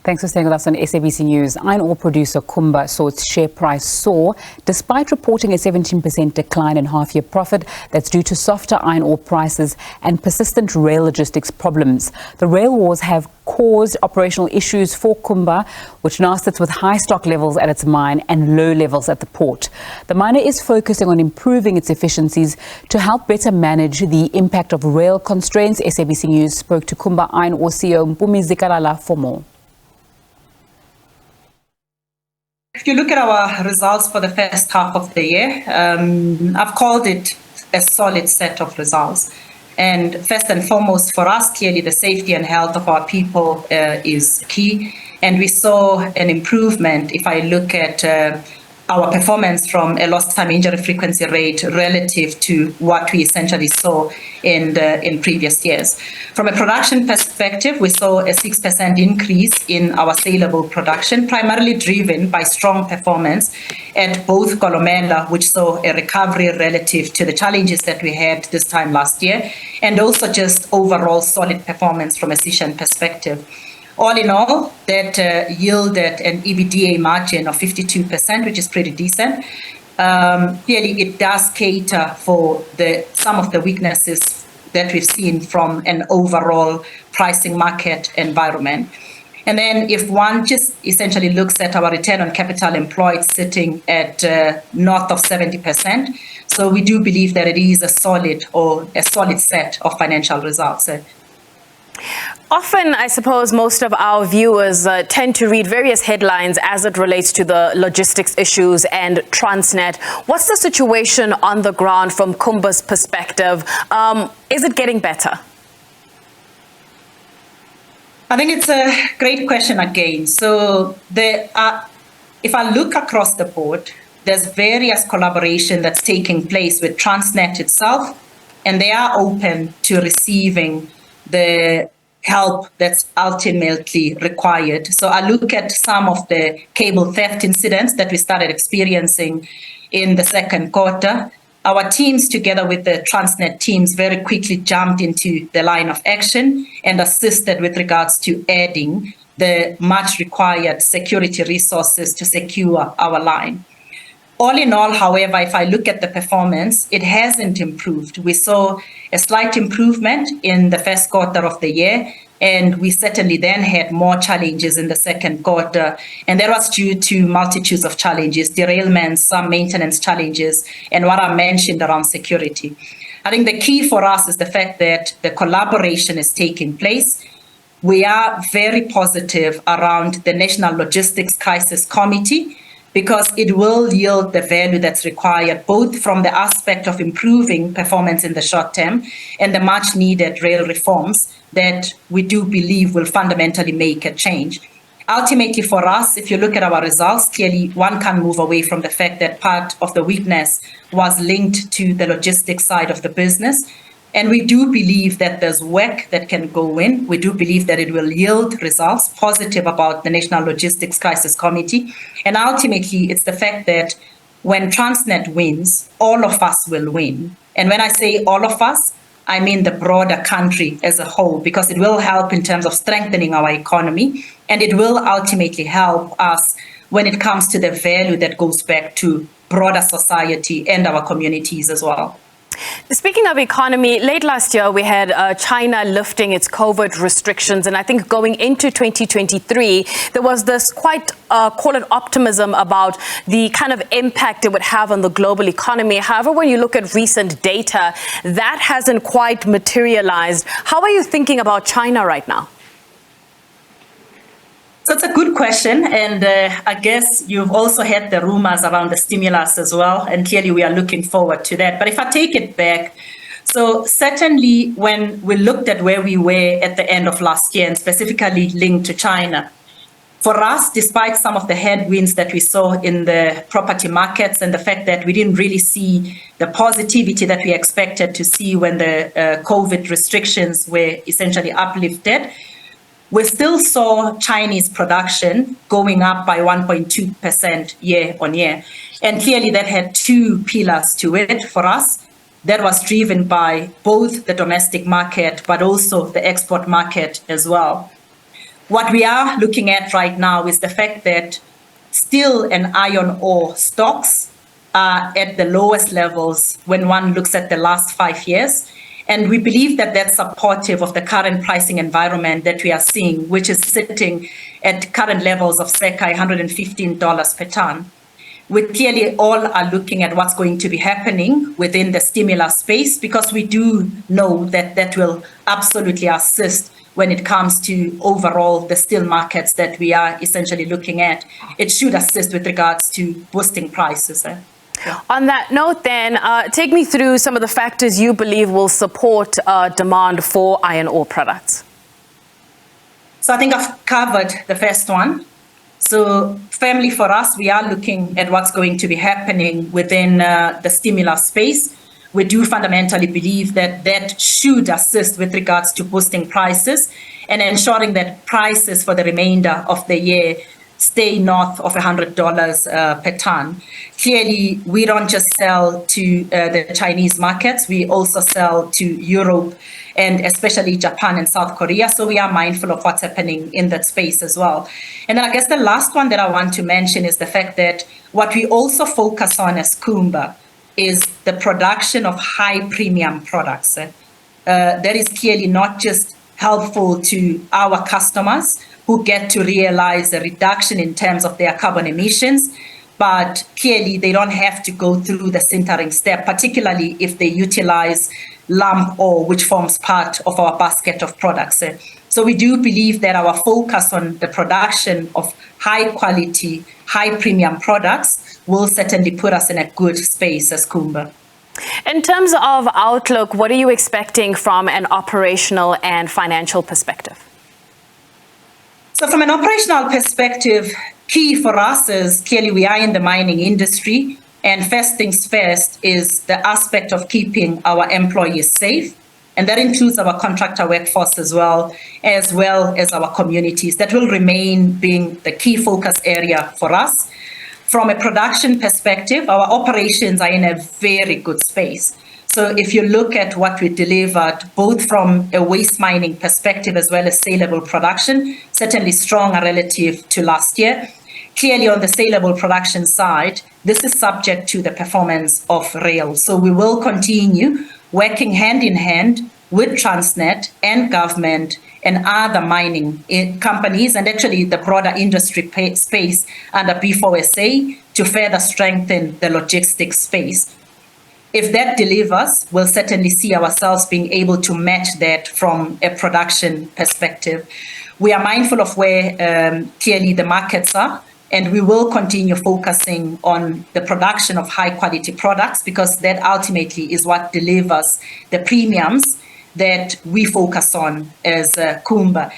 Thanks for staying with us on SABC News. Iron ore producer Kumba saw its share price soar despite reporting a 17% decline in half-year profit. That's due to softer iron ore prices and persistent rail logistics problems. The rail wars have caused operational issues for Kumba, which now sits with high stock levels at its mine and low levels at the port. The miner is focusing on improving its efficiencies to help better manage the impact of rail constraints. SABC News spoke to Kumba Iron Ore CEO Mpumi Zikalala for more. If you look at our results for the first half of the year, I've called it a solid set of results. And first and foremost, for us, clearly the safety and health of our people is key. And we saw an improvement if I look at our performance from a lost time injury frequency rate relative to what we essentially saw in previous years. From a production perspective, we saw a 6% increase in our saleable production, primarily driven by strong performance at both Kolomela, which saw a recovery relative to the challenges that we had this time last year, and also just overall solid performance from a Sishen perspective. All in all, that yielded an EBITDA margin of 52%, which is pretty decent. Clearly, it does cater for some of the weaknesses that we've seen from an overall pricing market environment. And then if one just essentially looks at our return on capital employed sitting at north of 70%, so we do believe that it is a solid set of financial results. Often, I suppose, most of our viewers tend to read various headlines as it relates to the logistics issues and Transnet. What's the situation on the ground from Kumba's perspective? Is it getting better? I think it's a great question again. So if I look across the board, there's various collaboration that's taking place with Transnet itself, and they are open to receiving the help that's ultimately required. So I look at some of the cable theft incidents that we started experiencing in the second quarter. Our teams, together with the Transnet teams, very quickly jumped into the line of action and assisted with regards to adding the much required security resources to secure our line. All in all, however, if I look at the performance, it hasn't improved. We saw a slight improvement in the first quarter of the year, and we certainly then had more challenges in the second quarter. And that was due to multitudes of challenges, derailments, some maintenance challenges, and what I mentioned around security. I think the key for us is the fact that the collaboration is taking place. We are very positive around the National Logistics Crisis Committee, because it will yield the value that's required, both from the aspect of improving performance in the short term and the much needed rail reforms that we do believe will fundamentally make a change. Ultimately for us, if you look at our results, clearly one can't move away from the fact that part of the weakness was linked to the logistics side of the business. And we do believe that there's work that can go in. We do believe that it will yield results positive about the National Logistics Crisis Committee. And ultimately, it's the fact that when Transnet wins, all of us will win. And when I say all of us, I mean the broader country as a whole, because it will help in terms of strengthening our economy. And it will ultimately help us when it comes to the value that goes back to broader society and our communities as well. Speaking of economy, late last year we had China lifting its COVID restrictions, and I think going into 2023 there was this quite call it optimism about the kind of impact it would have on the global economy. However, when you look at recent data, that hasn't quite materialized. How are you thinking about China right now? So it's a good question, and I guess you've also heard the rumors around the stimulus as well, and clearly we are looking forward to that. But if I take it back, so certainly when we looked at where we were at the end of last year, and specifically linked to China, for us, despite some of the headwinds that we saw in the property markets and the fact that we didn't really see the positivity that we expected to see when the COVID restrictions were essentially uplifted, we still saw Chinese production going up by 1.2% year on year. And clearly that had two pillars to it for us. That was driven by both the domestic market, but also the export market as well. What we are looking at right now is the fact that steel and iron ore stocks are at the lowest levels when one looks at the last 5 years. And we believe that that's supportive of the current pricing environment that we are seeing, which is sitting at current levels of circa $115 per ton. We clearly all are looking at what's going to be happening within the stimulus space, because we do know that that will absolutely assist when it comes to overall the steel markets that we are essentially looking at. It should assist with regards to boosting prices. On that note then, take me through some of the factors you believe will support demand for iron ore products. So I think I've covered the first one. So firmly for us, we are looking at what's going to be happening within the stimulus space. We do fundamentally believe that that should assist with regards to boosting prices and ensuring that prices for the remainder of the year stay north of $100 per ton. Clearly, we don't just sell to the Chinese markets, we also sell to Europe and especially Japan and South Korea. So we are mindful of what's happening in that space as well. And then I guess the last one that I want to mention is the fact that what we also focus on as Kumba is the production of high premium products. That is clearly not just helpful to our customers who get to realize a reduction in terms of their carbon emissions, but clearly they don't have to go through the sintering step, particularly if they utilize lump ore, which forms part of our basket of products. So we do believe that our focus on the production of high quality, high premium products will certainly put us in a good space as Kumba. In terms of outlook, what are you expecting from an operational and financial perspective? So from an operational perspective, key for us is clearly we are in the mining industry, and first things first is the aspect of keeping our employees safe. And that includes our contractor workforce as well as our communities. That will remain being the key focus area for us. From a production perspective, our operations are in a very good space. So if you look at what we delivered, both from a waste mining perspective as well as saleable production, certainly stronger relative to last year. Clearly on the saleable production side, this is subject to the performance of rail. So we will continue working hand in hand with Transnet and government and other mining companies, and actually the broader industry space under B4SA to further strengthen the logistics space. If that delivers, we'll certainly see ourselves being able to match that from a production perspective. We are mindful of where clearly the markets are, and we will continue focusing on the production of high quality products, because that ultimately is what delivers the premiums that we focus on as Kumba.